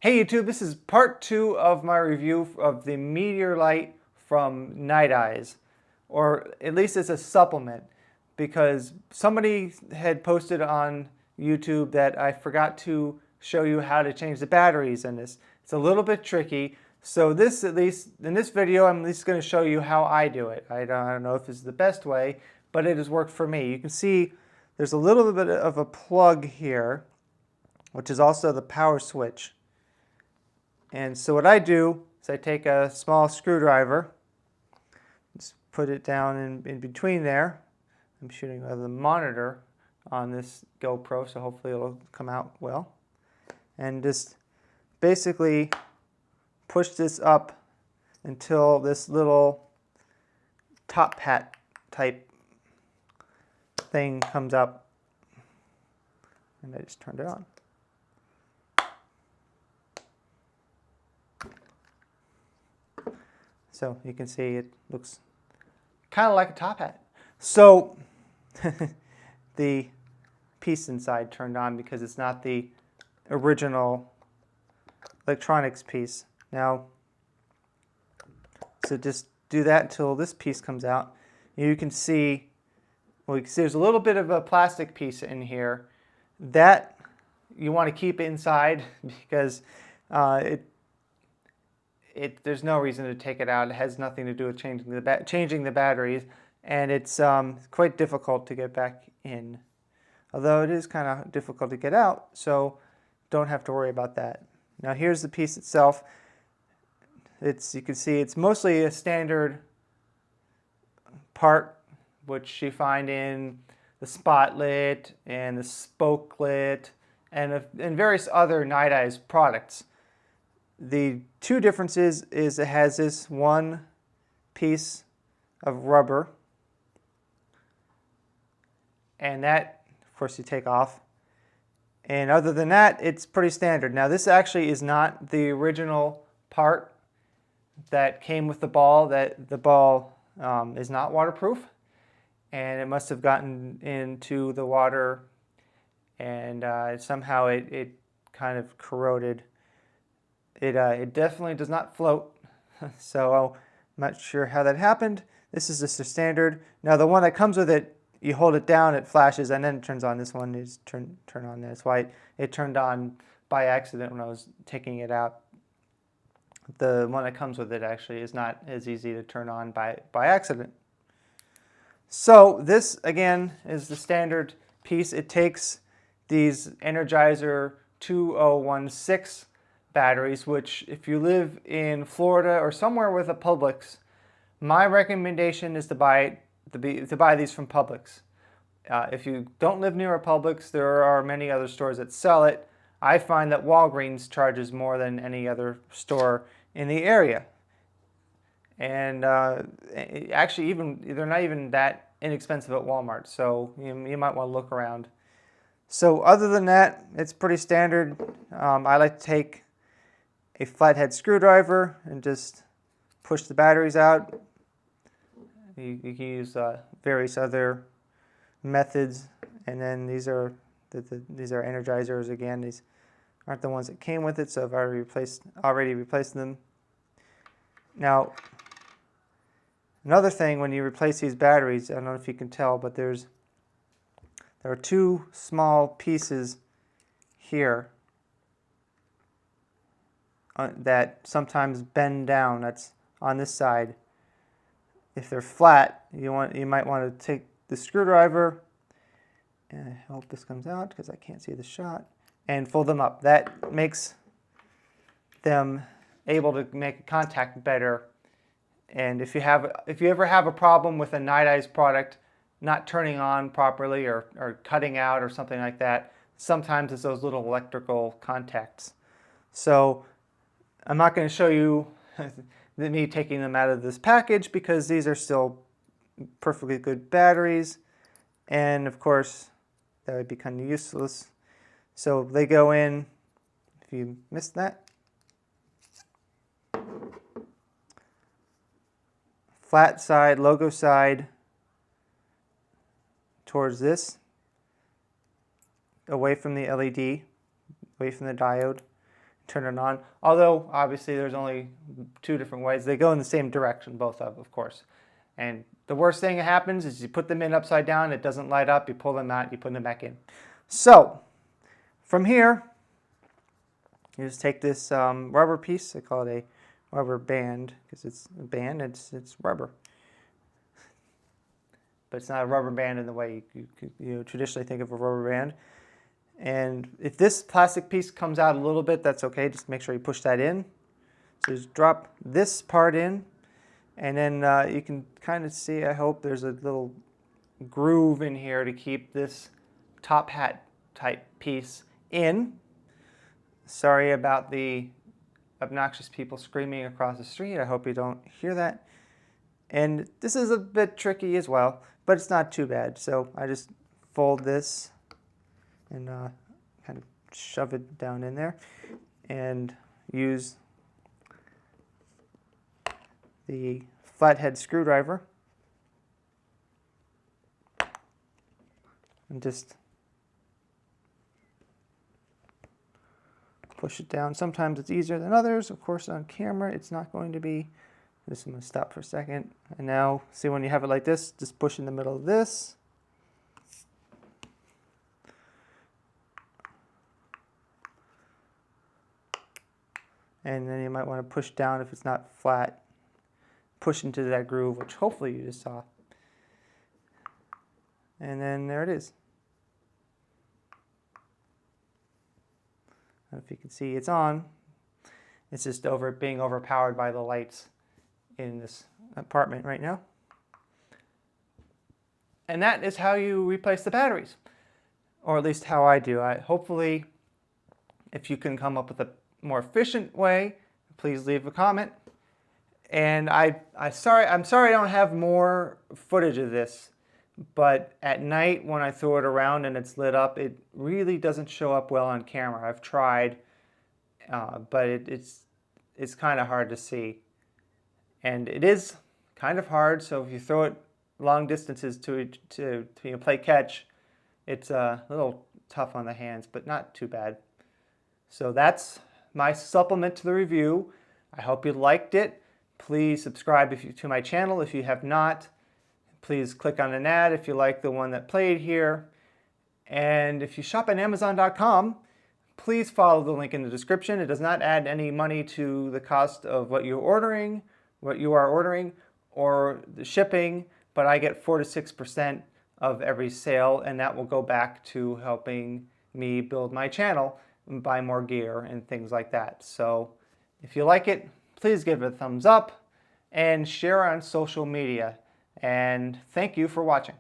Hey YouTube, this is part 2 of my review of the MeteroLight from Nite Ize, or at least it's a supplement, because somebody had posted on YouTube that I forgot to show you how to change the batteries in this. It's a little bit tricky, so this, at least in this video, I'm at least going to show you how I do it. I don't know if it's the best way, but it has worked for me. You can see there's a little bit of a plug here, which is also the power switch. And so what I do is I take a small screwdriver, just put it down in between there. I'm shooting with a monitor on this GoPro, so hopefully it'll come out well. And just basically push this up until this little top hat type thing comes up. And I just turned it on. So you can see it looks kind of like a top hat. So the piece inside turned on because it's not the original electronics piece. Now, so just do that until this piece comes out. You can see, well, you can see there's a little bit of a plastic piece in here. That you want to keep inside because there's no reason to take it out. It has nothing to do with changing the batteries, and it's quite difficult to get back in. Although it is kind of difficult to get out, so don't have to worry about that. Now here's the piece itself. You can see it's mostly a standard part, which you find in the spotlet and the spokelet and various other Nite Ize products. The two differences is it has this one piece of rubber, and that, of course, you take off. And other than that, it's pretty standard. Now, this actually is not the original part that came with the ball. That the ball is not waterproof, and it must have gotten into the water, and somehow it kind of corroded. It definitely does not float, so I'm not sure how that happened. This is just a standard. Now the one that comes with it, you hold it down, it flashes, and then it turns on. This one is turn on. That's why it turned on by accident when I was taking it out. The one that comes with it actually is not as easy to turn on by accident. So this, again, is the standard piece. It takes these Energizer 2016 batteries, which if you live in Florida or somewhere with a Publix, my recommendation is to buy these from Publix. If you don't live near a Publix, there are many other stores that sell it. I find that Walgreens charges more than any other store in the area. And actually, they're not even that inexpensive at Walmart, so you might want to look around. So other than that, it's pretty standard. I like to take a flathead screwdriver and just push the batteries out. You can use various other methods, and then these are Energizers again. These aren't the ones that came with it, so I've already replaced them. Now, another thing when you replace these batteries, I don't know if you can tell, but there are two small pieces here that sometimes bend down. That's on this side. If they're flat, you might want to take the screwdriver, and I hope this comes out because I can't see the shot, and fold them up. That makes them able to make contact better. And if you ever have a problem with a Nite Ize product not turning on properly or cutting out or something like that, sometimes it's those little electrical contacts. So I'm not going to show you me taking them out of this package because these are still perfectly good batteries, and of course that would be kind of useless. So they go in, if you missed that, flat side, logo side towards this, away from the LED, away from the diode. turn it on. Although, obviously, there's only 2 different ways. They go in the same direction, both of course. And the worst thing that happens is you put them in upside down, it doesn't light up, you pull them out, you put them back in. So, from here, you just take this rubber piece, I call it a rubber band, because it's a band, it's rubber. But it's not a rubber band in the way you traditionally think of a rubber band. And if this plastic piece comes out a little bit, that's okay. Just make sure you push that in. So just drop this part in, and then you can kind of see, I hope, there's a little groove in here to keep this top hat type piece in. Sorry about the obnoxious people screaming across the street. I hope you don't hear that. And this is a bit tricky as well, but it's not too bad. So I just fold this and kind of shove it down in there and use the flathead screwdriver and just push it down. Sometimes it's easier than others. Of course, on camera, it's not going to be. Just I'm going to stop for a second. And now, see when you have it like this, just push in the middle of this. And then you might want to push down if it's not flat. Push into that groove, which hopefully you just saw. And then there it is. I don't know if you can see it's on. It's just being overpowered by the lights in this apartment right now. And that is how you replace the batteries. Or at least how I do. Hopefully, if you can come up with a more efficient way, please leave a comment. And I'm sorry I don't have more footage of this, but at night when I throw it around and it's lit up, it really doesn't show up well on camera. I've tried, but it's kind of hard to see. And it is kind of hard, so if you throw it long distances to play catch, it's a little tough on the hands, but not too bad. So that's my supplement to the review. I hope you liked it. Please subscribe to my channel if you have not. Please click on an ad if you like the one that played here. And if you shop at Amazon.com, please follow the link in the description. It does not add any money to the cost of what you are ordering, or the shipping, but I get 4 to 6% of every sale, and that will go back to helping me build my channel and buy more gear and things like that. So if you like it, please give it a thumbs up and share on social media. And thank you for watching.